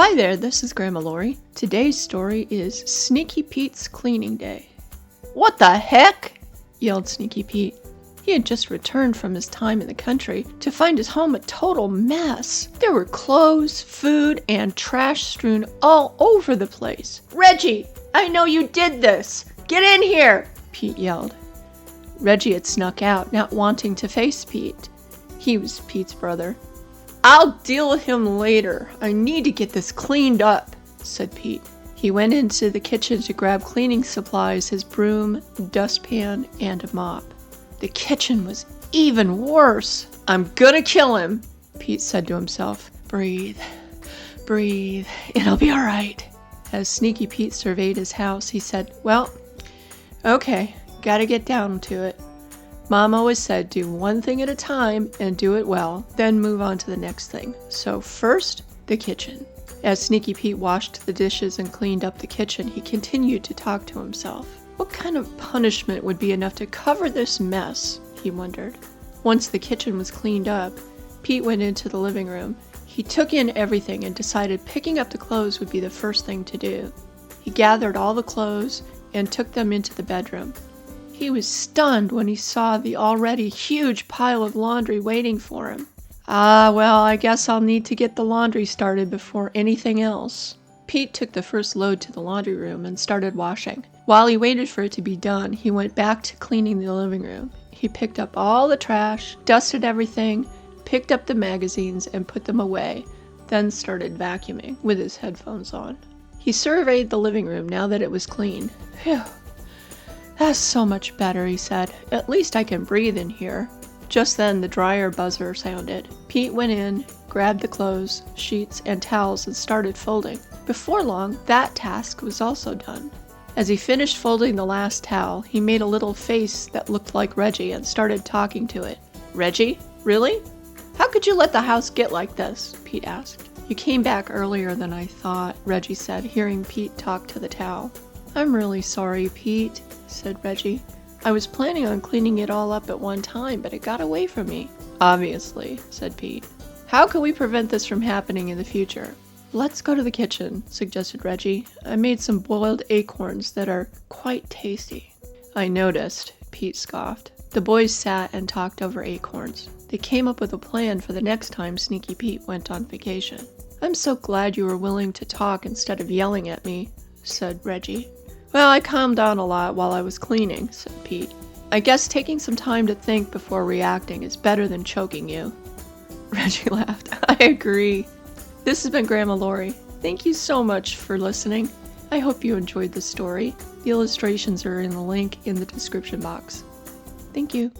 Hi there, this is Grandma Laurie. Today's story is Sneaky Pete's Cleaning Day. What the heck? Yelled Sneaky Pete. He had just returned from his time in the country to find his home a total mess. There were clothes, food, and trash strewn all over the place. Reggie, I know you did this. Get in here, Pete yelled. Reggie had snuck out, not wanting to face Pete. He was Pete's brother. I'll deal with him later. I need to get this cleaned up, said Pete. He went into the kitchen to grab cleaning supplies, his broom, dustpan, and a mop. The kitchen was even worse. I'm gonna kill him, Pete said to himself. Breathe, breathe, it'll be all right. As Sneaky Pete surveyed his house, he said, well, okay, gotta get down to it. Mom always said do one thing at a time and do it well, then move on to the next thing. So first, the kitchen. As Sneaky Pete washed the dishes and cleaned up the kitchen, he continued to talk to himself. What kind of punishment would be enough to cover this mess, he wondered. Once the kitchen was cleaned up, Pete went into the living room. He took in everything and decided picking up the clothes would be the first thing to do. He gathered all the clothes and took them into the bedroom. He was stunned when he saw the already huge pile of laundry waiting for him. Well, I guess I'll need to get the laundry started before anything else. Pete took the first load to the laundry room and started washing. While he waited for it to be done, he went back to cleaning the living room. He picked up all the trash, dusted everything, picked up the magazines and put them away, then started vacuuming with his headphones on. He surveyed the living room now that it was clean. Phew. That's so much better, he said. At least I can breathe in here. Just then the dryer buzzer sounded. Pete went in, grabbed the clothes, sheets, and towels and started folding. Before long, that task was also done. As he finished folding the last towel, he made a little face that looked like Reggie and started talking to it. Reggie? Really? How could you let the house get like this? Pete asked. You came back earlier than I thought, Reggie said, hearing Pete talk to the towel. I'm really sorry, Pete, said Reggie. I was planning on cleaning it all up at one time, but it got away from me. Obviously, said Pete. How can we prevent this from happening in the future? Let's go to the kitchen, suggested Reggie. I made some boiled acorns that are quite tasty. I noticed, Pete scoffed. The boys sat and talked over acorns. They came up with a plan for the next time Sneaky Pete went on vacation. I'm so glad you were willing to talk instead of yelling at me, said Reggie. Well, I calmed down a lot while I was cleaning, said Pete. I guess taking some time to think before reacting is better than choking you. Reggie laughed. I agree. This has been Grandma Laurie. Thank you so much for listening. I hope you enjoyed the story. The illustrations are in the link in the description box. Thank you.